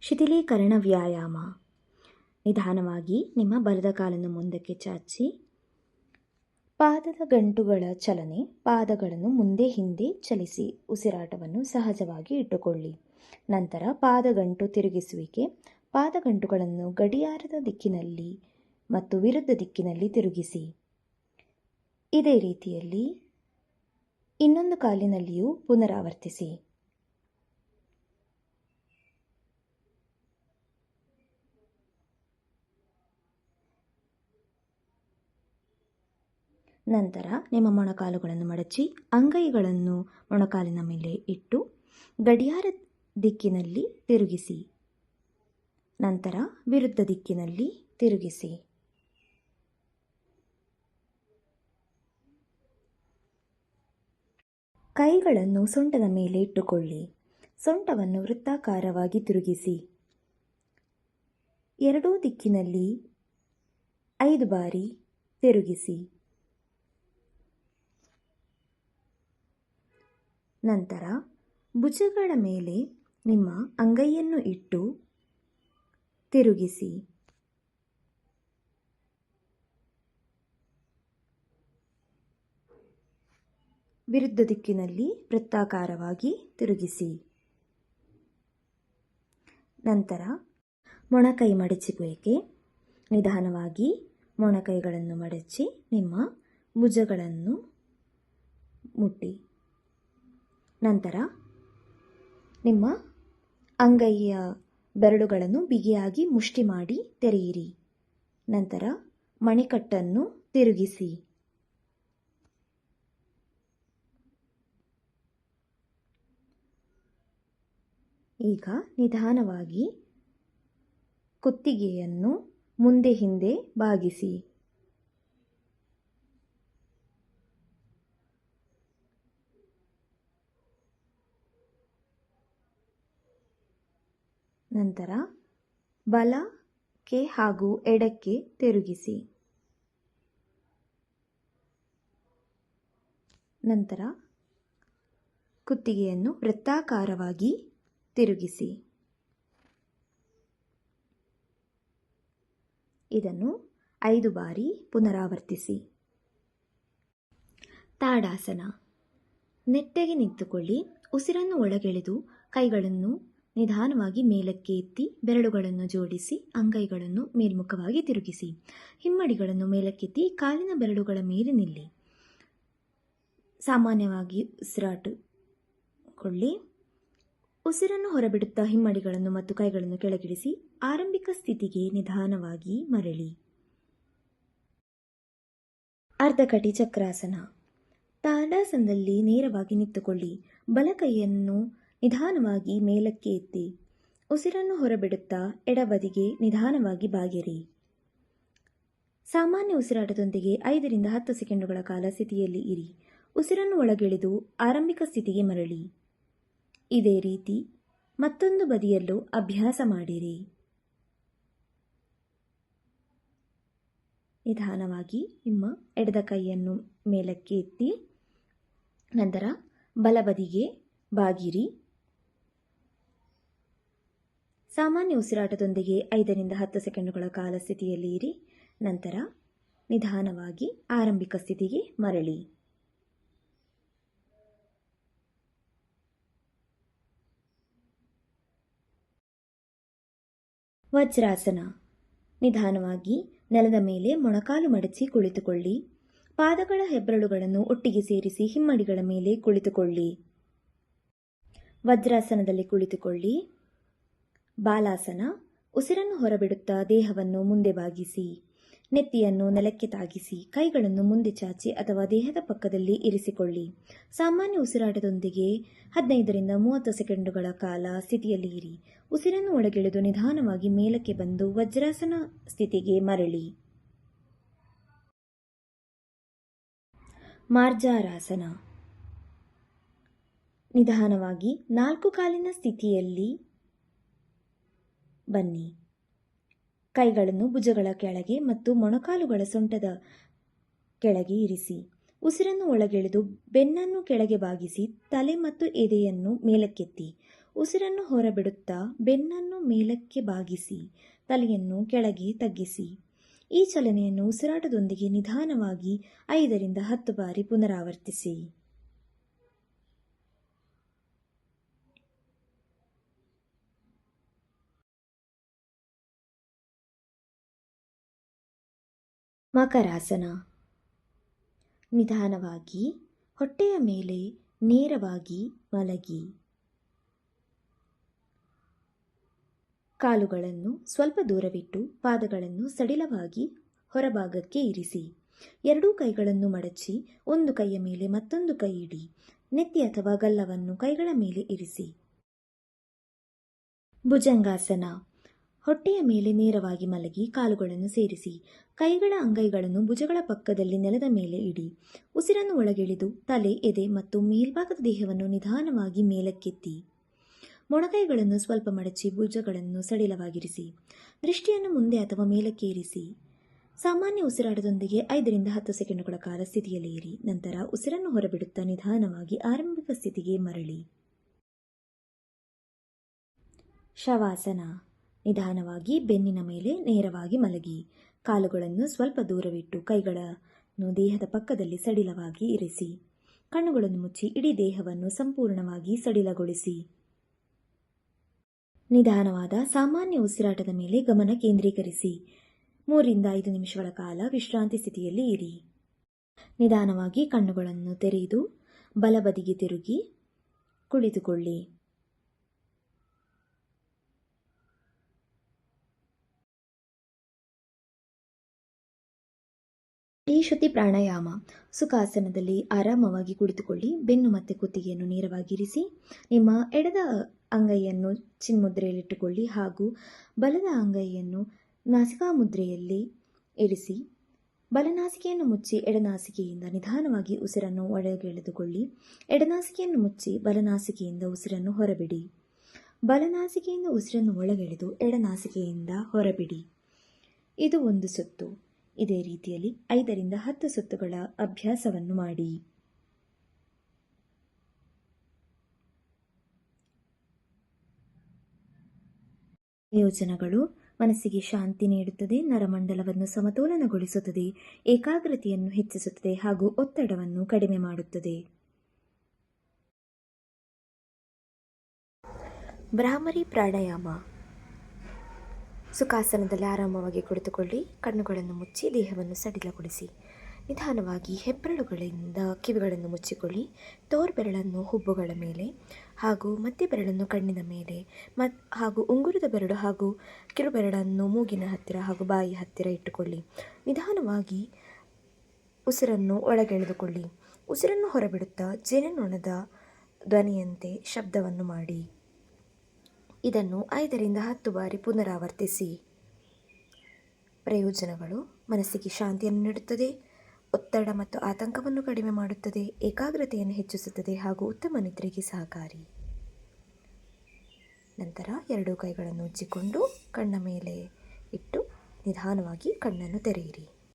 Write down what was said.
ಶಿಥಿಲೀಕರಣ ವ್ಯಾಯಾಮ. ನಿಧಾನವಾಗಿ ನಿಮ್ಮ ಬಲದ ಕಾಲನ್ನು ಮುಂದಕ್ಕೆ ಚಾಚಿ, ಪಾದದ ಗಂಟುಗಳ ಚಲನೆ, ಪಾದಗಳನ್ನು ಮುಂದೆ ಹಿಂದೆ ಚಲಿಸಿ ಉಸಿರಾಟವನ್ನು ಸಹಜವಾಗಿ ಇಟ್ಟುಕೊಳ್ಳಿ. ನಂತರ ಪಾದಗಂಟು ತಿರುಗಿಸುವಿಕೆ. ಪಾದಗಂಟುಗಳನ್ನು ಗಡಿಯಾರದ ದಿಕ್ಕಿನಲ್ಲಿ ಮತ್ತು ವಿರುದ್ಧ ದಿಕ್ಕಿನಲ್ಲಿ ತಿರುಗಿಸಿ. ಇದೇ ರೀತಿಯಲ್ಲಿ ಇನ್ನೊಂದು ಕಾಲಿನಲ್ಲಿಯೂ ಪುನರಾವರ್ತಿಸಿ. ನಂತರ ನಿಮ್ಮ ಮೊಣಕಾಲುಗಳನ್ನು ಮಡಚಿ ಅಂಗೈಗಳನ್ನು ಮೊಣಕಾಲಿನ ಮೇಲೆ ಇಟ್ಟು ಗಡಿಯಾರ ದಿಕ್ಕಿನಲ್ಲಿ ತಿರುಗಿಸಿ. ನಂತರ ವಿರುದ್ಧ ದಿಕ್ಕಿನಲ್ಲಿ ತಿರುಗಿಸಿ. ಕೈಗಳನ್ನು ಸೊಂಟದ ಮೇಲೆ ಇಟ್ಟುಕೊಳ್ಳಿ. ಸೊಂಟವನ್ನು ವೃತ್ತಾಕಾರವಾಗಿ ತಿರುಗಿಸಿ. ಎರಡೂ ದಿಕ್ಕಿನಲ್ಲಿ 5 ಬಾರಿ ತಿರುಗಿಸಿ. ನಂತರ ಭುಜಗಳ ಮೇಲೆ ನಿಮ್ಮ ಅಂಗೈಯನ್ನು ಇಟ್ಟು ತಿರುಗಿಸಿ. ವಿರುದ್ಧ ದಿಕ್ಕಿನಲ್ಲಿ ವೃತ್ತಾಕಾರವಾಗಿ ತಿರುಗಿಸಿ. ನಂತರ ಮೊಣಕೈ ಮಡಚುವಿಕೆ. ನಿಧಾನವಾಗಿ ಮೊಣಕೈಗಳನ್ನು ಮಡಚಿ ನಿಮ್ಮ ಭುಜಗಳನ್ನು ಮುಟ್ಟಿ. ನಂತರ ನಿಮ್ಮ ಅಂಗೈಯ ಬೆರಳುಗಳನ್ನು ಬಿಗಿಯಾಗಿ ಮುಷ್ಟಿ ಮಾಡಿ ತೆರೆಯಿರಿ. ನಂತರ ಮಣಿಕಟ್ಟನ್ನು ತಿರುಗಿಸಿ. ಈಗ ನಿಧಾನವಾಗಿ ಕುತ್ತಿಗೆಯನ್ನು ಮುಂದೆ ಹಿಂದೆ ಬಾಗಿಸಿ. ನಂತರ ಬಲಕ್ಕೆ ಹಾಗೂ ಎಡಕ್ಕೆ ತಿರುಗಿಸಿ. ನಂತರ ಕುತ್ತಿಗೆಯನ್ನು ವೃತ್ತಾಕಾರವಾಗಿ ತಿರುಗಿಸಿ. ಇದನ್ನು 5 ಬಾರಿ ಪುನರಾವರ್ತಿಸಿ. ತಾಡಾಸನ. ನೆಟ್ಟಗೆ ನಿಂತುಕೊಳ್ಳಿ. ಉಸಿರನ್ನು ಒಳಗೆಳೆದು ಕೈಗಳನ್ನು ನಿಧಾನವಾಗಿ ಮೇಲಕ್ಕೆ ಎತ್ತಿ ಬೆರಳುಗಳನ್ನು ಜೋಡಿಸಿ ಅಂಗೈಗಳನ್ನು ಮೇಲ್ಮುಖವಾಗಿ ತಿರುಗಿಸಿ. ಹಿಮ್ಮಡಿಗಳನ್ನು ಮೇಲಕ್ಕೆತ್ತಿ ಕಾಲಿನ ಬೆರಳುಗಳ ಮೇಲೆ ನಿಲ್ಲಿ. ಸಾಮಾನ್ಯವಾಗಿ ಉಸಿರಾಟಕೊಳ್ಳಿ. ಉಸಿರನ್ನು ಹೊರಬಿಡುತ್ತಾ ಹಿಮ್ಮಡಿಗಳನ್ನು ಮತ್ತು ಕೈಗಳನ್ನು ಕೆಳಗಿಳಿಸಿ ಆರಂಭಿಕ ಸ್ಥಿತಿಗೆ ನಿಧಾನವಾಗಿ ಮರಳಿ. ಅರ್ಧಕಟಿ ಚಕ್ರಾಸನ. ತಾಡಾಸನದಲ್ಲಿ ನೇರವಾಗಿ ನಿಂತುಕೊಳ್ಳಿ. ಬಲಕೈಯನ್ನು ನಿಧಾನವಾಗಿ ಮೇಲಕ್ಕೆ ಎತ್ತಿ ಉಸಿರನ್ನು ಹೊರಬಿಡುತ್ತಾ ಎಡಬದಿಗೆ ನಿಧಾನವಾಗಿ ಬಾಗಿರಿ. ಸಾಮಾನ್ಯ ಉಸಿರಾಟದೊಂದಿಗೆ 5 ರಿಂದ 10 ಸೆಕೆಂಡುಗಳ ಕಾಲ ಸ್ಥಿತಿಯಲ್ಲಿ ಇರಿ. ಉಸಿರನ್ನು ಒಳಗೆಳೆದು ಆರಂಭಿಕ ಸ್ಥಿತಿಗೆ ಮರಳಿ. ಇದೇ ರೀತಿ ಮತ್ತೊಂದು ಬದಿಯಲ್ಲೂ ಅಭ್ಯಾಸ ಮಾಡಿರಿ. ನಿಧಾನವಾಗಿ ನಿಮ್ಮ ಎಡದ ಕೈಯನ್ನು ಮೇಲಕ್ಕೆ ಎತ್ತಿ ನಂತರ ಬಲಬದಿಗೆ ಬಾಗಿರಿ. ಸಾಮಾನ್ಯ ಉಸಿರಾಟದೊಂದಿಗೆ 5 ರಿಂದ 10 ಸೆಕೆಂಡುಗಳ ಕಾಲ ಸ್ಥಿತಿಯಲ್ಲಿ ಇರಿ. ನಂತರ ನಿಧಾನವಾಗಿ ಆರಂಭಿಕ ಸ್ಥಿತಿಗೆ ಮರಳಿ. ವಜ್ರಾಸನ. ನಿಧಾನವಾಗಿ ನೆಲದ ಮೇಲೆ ಮೊಣಕಾಲು ಮಡಚಿ ಕುಳಿತುಕೊಳ್ಳಿ. ಪಾದಗಳ ಹೆಬ್ಬೆರಳುಗಳನ್ನು ಒಟ್ಟಿಗೆ ಸೇರಿಸಿ ಹಿಮ್ಮಡಿಗಳ ಮೇಲೆ ಕುಳಿತುಕೊಳ್ಳಿ. ವಜ್ರಾಸನದಲ್ಲಿ ಕುಳಿತುಕೊಳ್ಳಿ. ಬಾಲಾಸನ. ಉಸಿರನ್ನು ಹೊರಬಿಡುತ್ತಾ ದೇಹವನ್ನು ಮುಂದೆ ಬಾಗಿಸಿ. ನೆತ್ತಿಯನ್ನು ನೆಲಕ್ಕೆ ತಾಗಿಸಿ ಕೈಗಳನ್ನು ಮುಂದೆ ಚಾಚಿ ಅಥವಾ ದೇಹದ ಪಕ್ಕದಲ್ಲಿ ಇರಿಸಿಕೊಳ್ಳಿ. ಸಾಮಾನ್ಯ ಉಸಿರಾಟದೊಂದಿಗೆ 15 ರಿಂದ 30 ಸೆಕೆಂಡುಗಳ ಕಾಲ ಸ್ಥಿತಿಯಲ್ಲಿ ಇರಿ. ಉಸಿರನ್ನು ಒಳಗೆಳೆದು ನಿಧಾನವಾಗಿ ಮೇಲಕ್ಕೆ ಬಂದು ವಜ್ರಾಸನ ಸ್ಥಿತಿಗೆ ಮರಳಿ. ಮಾರ್ಜಾರಾಸನ. ನಿಧಾನವಾಗಿ 4 ಕಾಲಿನ ಸ್ಥಿತಿಯಲ್ಲಿ ಬನ್ನಿ. ಕೈಗಳನ್ನು ಭುಜಗಳ ಕೆಳಗೆ ಮತ್ತು ಮೊಣಕಾಲುಗಳ ಸೊಂಟದ ಕೆಳಗೆ ಇರಿಸಿ. ಉಸಿರನ್ನು ಒಳಗೆಳೆದು ಬೆನ್ನನ್ನು ಕೆಳಗೆ ಬಾಗಿಸಿ ತಲೆ ಮತ್ತು ಎದೆಯನ್ನು ಮೇಲಕ್ಕೆತ್ತಿ. ಉಸಿರನ್ನು ಹೊರಬಿಡುತ್ತಾ ಬೆನ್ನನ್ನು ಮೇಲಕ್ಕೆ ಬಾಗಿಸಿ ತಲೆಯನ್ನು ಕೆಳಗೆ ತಗ್ಗಿಸಿ. ಈ ಚಲನೆಯನ್ನು ಉಸಿರಾಟದೊಂದಿಗೆ ನಿಧಾನವಾಗಿ 5ರಿಂದ 10 ಬಾರಿ ಪುನರಾವರ್ತಿಸಿ. ಮಕರಾಸನ. ನಿಧಾನವಾಗಿ ಹೊಟ್ಟೆಯ ಮೇಲೆ ನೇರವಾಗಿ ಮಲಗಿ. ಕಾಲುಗಳನ್ನು ಸ್ವಲ್ಪ ದೂರವಿಟ್ಟು ಪಾದಗಳನ್ನು ಸಡಿಲವಾಗಿ ಹೊರಭಾಗಕ್ಕೆ ಇರಿಸಿ. ಎರಡೂ ಕೈಗಳನ್ನು ಮಡಚಿ ಒಂದು ಕೈಯ ಮೇಲೆ ಮತ್ತೊಂದು ಕೈ ಇಡಿ. ನೆತ್ತಿ ಅಥವಾ ಗಲ್ಲವನ್ನು ಕೈಗಳ ಮೇಲೆ ಇರಿಸಿ. ಭುಜಂಗಾಸನ. ಹೊಟ್ಟೆಯ ಮೇಲೆ ನೇರವಾಗಿ ಮಲಗಿ ಕಾಲುಗಳನ್ನು ಸೇರಿಸಿ. ಕೈಗಳ ಅಂಗೈಗಳನ್ನು ಭುಜಗಳ ಪಕ್ಕದಲ್ಲಿ ನೆಲದ ಮೇಲೆ ಇಡಿ. ಉಸಿರನ್ನು ಒಳಗೆಳೆದು ತಲೆ, ಎದೆ ಮತ್ತು ಮೇಲ್ಭಾಗದ ದೇಹವನ್ನು ನಿಧಾನವಾಗಿ ಮೇಲಕ್ಕೆತ್ತಿ. ಮೊಣಕೈಗಳನ್ನು ಸ್ವಲ್ಪ ಮಡಚಿ ಭುಜಗಳನ್ನು ಸಡಿಲವಾಗಿರಿಸಿ. ದೃಷ್ಟಿಯನ್ನು ಮುಂದೆ ಅಥವಾ ಮೇಲಕ್ಕೆ ಇರಿಸಿ. ಸಾಮಾನ್ಯ ಉಸಿರಾಟದೊಂದಿಗೆ 5ರಿಂದ 10 ಸೆಕೆಂಡುಗಳ ಕಾಲ ಸ್ಥಿತಿಯಲ್ಲಿ ಇರಿ. ನಂತರ ಉಸಿರನ್ನು ಹೊರಬಿಡುತ್ತಾ ನಿಧಾನವಾಗಿ ಆರಂಭಿಕ ಸ್ಥಿತಿಗೆ ಮರಳಿ. ಶವಾಸನ. ನಿಧಾನವಾಗಿ ಬೆನ್ನಿನ ಮೇಲೆ ನೇರವಾಗಿ ಮಲಗಿ. ಕಾಲುಗಳನ್ನು ಸ್ವಲ್ಪ ದೂರವಿಟ್ಟು ಕೈಗಳನ್ನು ದೇಹದ ಪಕ್ಕದಲ್ಲಿ ಸಡಿಲವಾಗಿ ಇರಿಸಿ. ಕಣ್ಣುಗಳನ್ನು ಮುಚ್ಚಿ ಇಡೀ ದೇಹವನ್ನು ಸಂಪೂರ್ಣವಾಗಿ ಸಡಿಲಗೊಳಿಸಿ. ನಿಧಾನವಾದ ಸಾಮಾನ್ಯ ಉಸಿರಾಟದ ಮೇಲೆ ಗಮನ ಕೇಂದ್ರೀಕರಿಸಿ. 3ರಿಂದ 5 ನಿಮಿಷಗಳ ಕಾಲ ವಿಶ್ರಾಂತಿ ಸ್ಥಿತಿಯಲ್ಲಿ ಇರಿ. ನಿಧಾನವಾಗಿ ಕಣ್ಣುಗಳನ್ನು ತೆರೆದು ಬಲಬದಿಗೆ ತಿರುಗಿ ಕುಳಿತುಕೊಳ್ಳಿ. ಈ ಶ್ರುತಿ ಪ್ರಾಣಾಯಾಮ. ಸುಖಾಸನದಲ್ಲಿ ಆರಾಮವಾಗಿ ಕುಳಿತುಕೊಳ್ಳಿ. ಬೆನ್ನು ಮತ್ತು ಕುತ್ತಿಗೆಯನ್ನು ನೇರವಾಗಿರಿಸಿ. ನಿಮ್ಮ ಎಡದ ಅಂಗೈಯನ್ನು ಚಿನ್ಮುದ್ರೆಯಲ್ಲಿಟ್ಟುಕೊಳ್ಳಿ ಹಾಗೂ ಬಲದ ಅಂಗೈಯನ್ನು ನಾಸಿಕಾ ಮುದ್ರೆಯಲ್ಲಿ ಇರಿಸಿ. ಬಲನಾಸಿಕೆಯನ್ನು ಮುಚ್ಚಿ ಎಡನಾಸಿಕೆಯಿಂದ ನಿಧಾನವಾಗಿ ಉಸಿರನ್ನು ಒಳಗೆಳೆದುಕೊಳ್ಳಿ. ಎಡನಾಸಿಕೆಯನ್ನು ಮುಚ್ಚಿ ಬಲನಾಸಿಕೆಯಿಂದ ಉಸಿರನ್ನು ಹೊರಬಿಡಿ. ಬಲನಾಸಿಕೆಯಿಂದ ಉಸಿರನ್ನು ಒಳಗೆಳೆದು ಎಡನಾಸಿಕೆಯಿಂದ ಹೊರಬಿಡಿ. ಇದು ಒಂದು ಸುತ್ತು. ಇದೇ ರೀತಿಯಲ್ಲಿ 5ರಿಂದ 10 ಸುತ್ತುಗಳ ಅಭ್ಯಾಸವನ್ನು ಮಾಡಿ. ಪ್ರಯೋಜನಗಳು: ಮನಸ್ಸಿಗೆ ಶಾಂತಿ ನೀಡುತ್ತದೆ, ನರಮಂಡಲವನ್ನು ಸಮತೋಲನಗೊಳಿಸುತ್ತದೆ, ಏಕಾಗ್ರತೆಯನ್ನು ಹೆಚ್ಚಿಸುತ್ತದೆ ಹಾಗೂ ಒತ್ತಡವನ್ನು ಕಡಿಮೆ ಮಾಡುತ್ತದೆ. ಭ್ರಾಮರಿ ಪ್ರಾಣಾಯಾಮ. ಸುಖಾಸನದಲ್ಲಿ ಆರಾಮವಾಗಿ ಕುಳಿತುಕೊಳ್ಳಿ. ಕಣ್ಣುಗಳನ್ನು ಮುಚ್ಚಿ ದೇಹವನ್ನು ಸಡಿಲಗೊಳಿಸಿ. ನಿಧಾನವಾಗಿ ಹೆಬ್ಬೆರಳುಗಳಿಂದ ಕಿವಿಗಳನ್ನು ಮುಚ್ಚಿಕೊಳ್ಳಿ. ತೋರ್ಬೆರಳನ್ನು ಹುಬ್ಬುಗಳ ಮೇಲೆ ಹಾಗೂ ಮಧ್ಯಬೆರಳನ್ನು ಕಣ್ಣಿನ ಮೇಲೆ ಹಾಗೂ ಉಂಗುರದ ಬೆರಳು ಹಾಗೂ ಕಿರುಬೆರಳನ್ನು ಮೂಗಿನ ಹತ್ತಿರ ಹಾಗೂ ಬಾಯಿ ಹತ್ತಿರ ಇಟ್ಟುಕೊಳ್ಳಿ. ನಿಧಾನವಾಗಿ ಉಸಿರನ್ನು ಒಳಗೆಳೆದುಕೊಳ್ಳಿ. ಉಸಿರನ್ನು ಹೊರಬಿಡುತ್ತಾ ಜೇನುನೊಣದ ಧ್ವನಿಯಂತೆ ಶಬ್ದವನ್ನು ಮಾಡಿ. ಇದನ್ನು 5ರಿಂದ 10 ಬಾರಿ ಪುನರಾವರ್ತಿಸಿ. ಪ್ರಯೋಜನಗಳು: ಮನಸ್ಸಿಗೆ ಶಾಂತಿಯನ್ನು ನೀಡುತ್ತದೆ, ಒತ್ತಡ ಮತ್ತು ಆತಂಕವನ್ನು ಕಡಿಮೆ ಮಾಡುತ್ತದೆ, ಏಕಾಗ್ರತೆಯನ್ನು ಹೆಚ್ಚಿಸುತ್ತದೆ ಹಾಗೂ ಉತ್ತಮ ನಿದ್ರೆಗೆ ಸಹಕಾರಿ. ನಂತರ 2 ಕೈಗಳನ್ನು ಉಜ್ಜಿಕೊಂಡು ಕಣ್ಣ ಮೇಲೆ ಇಟ್ಟು ನಿಧಾನವಾಗಿ ಕಣ್ಣನ್ನು ತೆರೆಯಿರಿ.